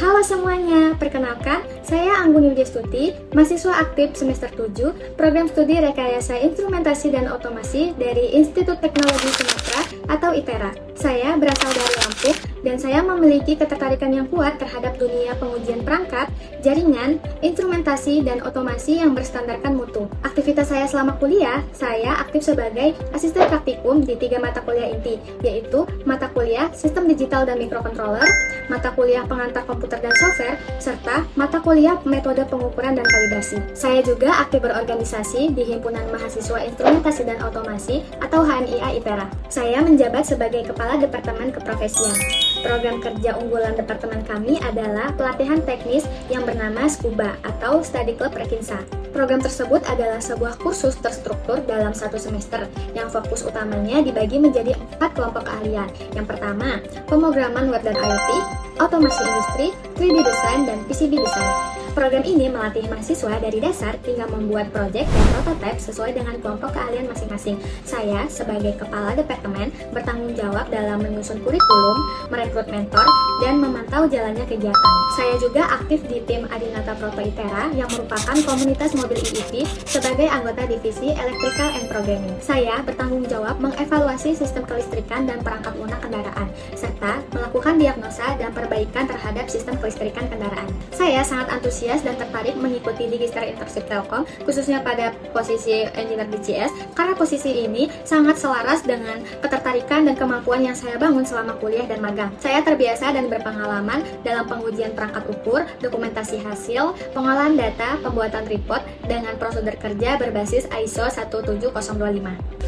Halo semuanya, perkenalkan, saya Anggun Yudhistuti, mahasiswa aktif semester 7, program studi Rekayasa Instrumentasi dan Otomasi dari Institut Teknologi Sumatera atau ITERA. Saya berasal dari Lampung dan saya memiliki ketertarikan yang kuat terhadap dunia pengujian perangkat, jaringan, instrumentasi, dan otomasi yang berstandarkan mutu. Aktivitas saya selama kuliah, saya aktif sebagai asisten praktikum di 3 mata kuliah inti, yaitu mata kuliah Sistem Digital dan Microcontroller, mata kuliah Pengantar Komputer dan Software, serta mata kuliah Metode Pengukuran dan Kalibrasi. Saya juga aktif berorganisasi di Himpunan Mahasiswa Instrumentasi dan Otomasi atau HMIA ITERA. Saya menjabat sebagai Kepala Departemen Keprofesian. Program kerja unggulan departemen kami adalah pelatihan teknis yang bernama SCUBA atau Study Club Rekinsa. Program tersebut adalah sebuah kursus terstruktur dalam 1 semester yang fokus utamanya dibagi menjadi 4 kelompok keahlian. Yang pertama, pemrograman web dan IoT, otomasi industri, 3D design, dan PCB design. Program ini melatih mahasiswa dari dasar hingga membuat proyek dan prototipe sesuai dengan kelompok keahlian masing-masing. Saya, sebagai kepala departemen, bertanggung jawab dalam menyusun kurikulum, merekrut mentor, dan memantau jalannya kegiatan. Saya juga aktif di tim Adinata Proto ITERA yang merupakan komunitas mobil EEV sebagai anggota divisi Electrical and Programming. Saya bertanggung jawab mengevaluasi sistem kelistrikan dan perangkat lunak kendaraan, serta melakukan diagnosa dan perbaikan terhadap sistem kelistrikan kendaraan. Saya sangat antusias dan tertarik mengikuti Digistar Internship Telkom, khususnya pada posisi Engineer DCS, karena posisi ini sangat selaras dengan ketertarikan dan kemampuan yang saya bangun selama kuliah dan magang. Saya terbiasa dan berpengalaman dalam pengujian perangkat ukur, dokumentasi hasil, pengolahan data, pembuatan report, dengan prosedur kerja berbasis ISO 17025.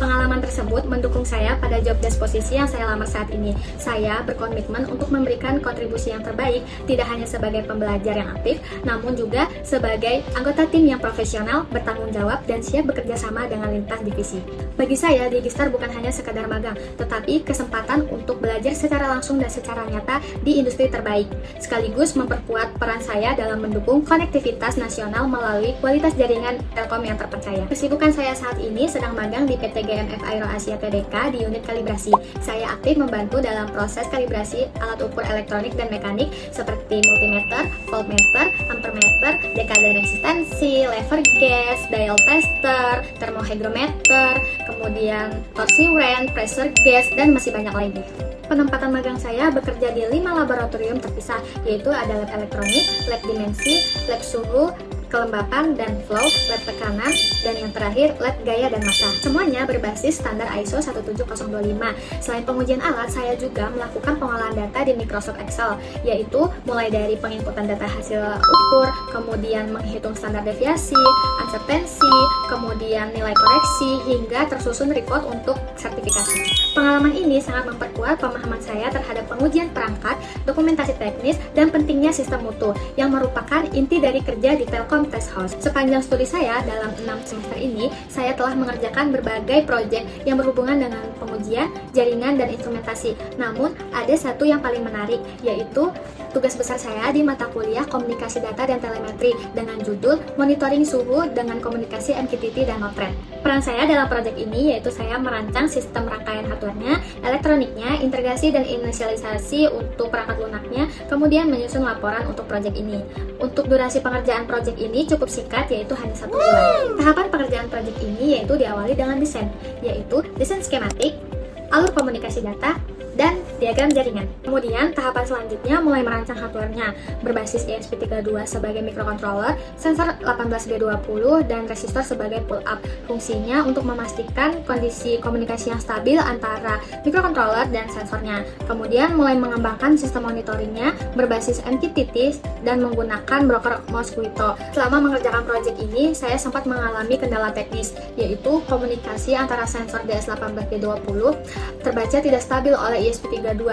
Pengalaman tersebut mendukung saya pada job desk posisi yang saya lamar saat ini. Saya berkomitmen untuk memberikan kontribusi yang terbaik, tidak hanya sebagai pembelajar yang aktif, namun juga sebagai anggota tim yang profesional, bertanggung jawab, dan siap bekerja sama dengan lintas divisi. Bagi saya, Digistar bukan hanya sekadar magang, tetapi kesempatan untuk belajar secara langsung dan secara nyata di industri terbaik, sekaligus memperkuat peran saya dalam mendukung konektivitas nasional melalui kualitas jaringan Telkom yang terpercaya. Kesibukan saya saat ini sedang magang di PT GMF Aero Asia Tbk di unit kalibrasi. Saya aktif membantu dalam proses kalibrasi alat ukur elektronik dan mekanik seperti multimeter, voltmeter, ampermeter, dekade resistansi, lever gas, dial tester, termohygrometer, kemudian torsi wrench, pressure gas, dan masih banyak lagi. Penempatan magang saya bekerja di 5 laboratorium terpisah, yaitu ada lab elektronik, lab dimensi, lab suhu, kelembapan dan flow, lab tekanan, dan yang terakhir lab gaya dan massa. Semuanya berbasis standar ISO 17025. Selain pengujian alat, saya juga melakukan pengolahan data di Microsoft Excel, yaitu mulai dari penginputan data hasil ukur, kemudian menghitung standar deviasi, uncertainty, kemudian nilai koreksi, hingga tersusun report untuk sertifikasi. Pengalaman ini sangat memperkuat pemahaman saya terhadap pengujian perangkat, dokumentasi teknis, dan pentingnya sistem mutu, yang merupakan inti dari kerja di Telkom Test House. Sepanjang studi saya dalam 6 semester ini, saya telah mengerjakan berbagai proyek yang berhubungan dengan pengujian, jaringan, dan instrumentasi. Namun, ada satu yang paling menarik, yaitu tugas besar saya di mata kuliah Komunikasi Data dan Telemetri dengan judul Monitoring Suhu dengan Komunikasi MQTT dan Node-RED. Peran saya dalam proyek ini yaitu saya merancang sistem rangkaian hardware-nya, elektroniknya, integrasi dan inisialisasi untuk perangkat lunaknya, kemudian menyusun laporan untuk proyek ini. Untuk durasi pengerjaan proyek ini cukup singkat, yaitu hanya 1 bulan. Tahapan pengerjaan proyek ini yaitu diawali dengan desain, yaitu desain skematik, alur komunikasi data, dan diagram jaringan. Kemudian tahapan selanjutnya mulai merancang hardware-nya berbasis ESP32 sebagai microcontroller, sensor 18B20 dan resistor sebagai pull-up. Fungsinya untuk memastikan kondisi komunikasi yang stabil antara microcontroller dan sensornya. Kemudian mulai mengembangkan sistem monitoringnya berbasis MQTT dan menggunakan broker Mosquito. Selama mengerjakan proyek ini, saya sempat mengalami kendala teknis, yaitu komunikasi antara sensor DS18B20 terbaca tidak stabil oleh ESP32,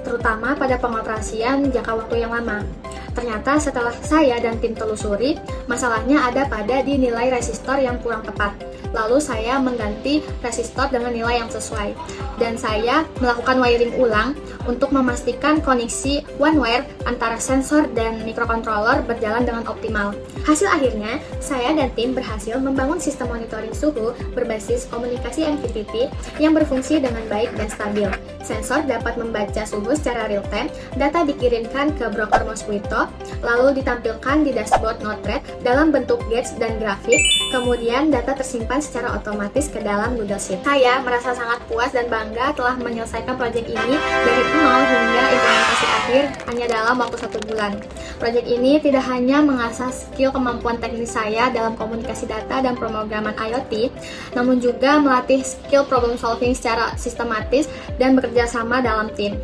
terutama pada pengoperasian jangka waktu yang lama. Ternyata setelah saya dan tim telusuri, masalahnya ada pada di nilai resistor yang kurang tepat. Lalu saya mengganti resistor dengan nilai yang sesuai. Dan saya melakukan wiring ulang untuk memastikan koneksi one-wire antara sensor dan microcontroller berjalan dengan optimal. Hasil akhirnya, saya dan tim berhasil membangun sistem monitoring suhu berbasis komunikasi MQTT yang berfungsi dengan baik dan stabil. Sensor dapat membaca suhu secara real-time, data dikirimkan ke broker Mosquito, lalu ditampilkan di dashboard Node-RED dalam bentuk gates dan grafik, kemudian data tersimpan secara otomatis ke dalam Google Sheet. Saya merasa sangat puas dan bangga telah menyelesaikan proyek ini dari nol hingga implementasi akhir hanya dalam waktu 1 bulan. Proyek ini tidak hanya mengasah skill kemampuan teknis saya dalam komunikasi data dan pemrograman IoT, namun juga melatih skill problem solving secara sistematis dan bekerja sama dalam tim.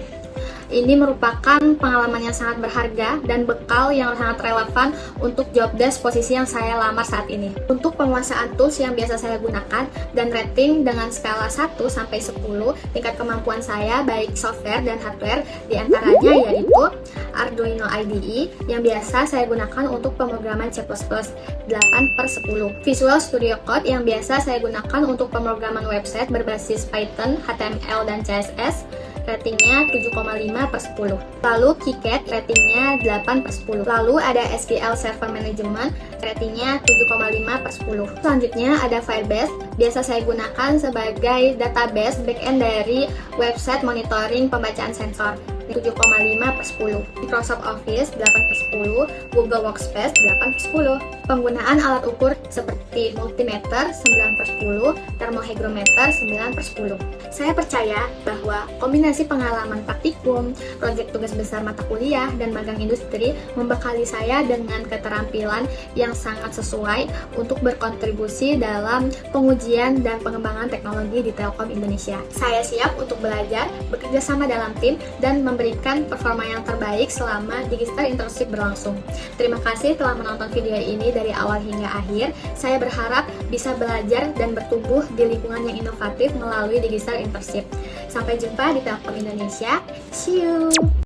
Ini merupakan pengalaman yang sangat berharga dan bekal yang sangat relevan untuk job desk posisi yang saya lamar saat ini. Untuk penguasaan tools yang biasa saya gunakan dan rating dengan skala 1 sampai 10 tingkat kemampuan saya baik software dan hardware, diantaranya yaitu Arduino IDE yang biasa saya gunakan untuk pemrograman C++ 8/10, Visual Studio Code yang biasa saya gunakan untuk pemrograman website berbasis Python, HTML, dan CSS, ratingnya 7,5/10. Lalu KiCad ratingnya 8/10. Lalu ada SQL Server Management ratingnya 7,5/10. Selanjutnya ada Firebase, biasa saya gunakan sebagai database backend dari website monitoring pembacaan sensor, 7,5/10. Microsoft Office 8/10, Google Workspace 8/10. Penggunaan alat ukur seperti multimeter 9/10, thermohygrometer 9/10. Saya percaya bahwa kombinasi pengalaman praktikum, proyek tugas besar mata kuliah, dan magang industri membekali saya dengan keterampilan yang sangat sesuai untuk berkontribusi dalam pengujian dan pengembangan teknologi di Telkom Indonesia. Saya siap untuk belajar, bekerja sama dalam tim, dan memberikan performa yang terbaik selama Digistar Internship berlangsung. Terima kasih telah menonton video ini dari awal hingga akhir. Saya berharap bisa belajar dan bertumbuh di lingkungan yang inovatif melalui Digistar Internship. Sampai jumpa di Telkom Indonesia. See you!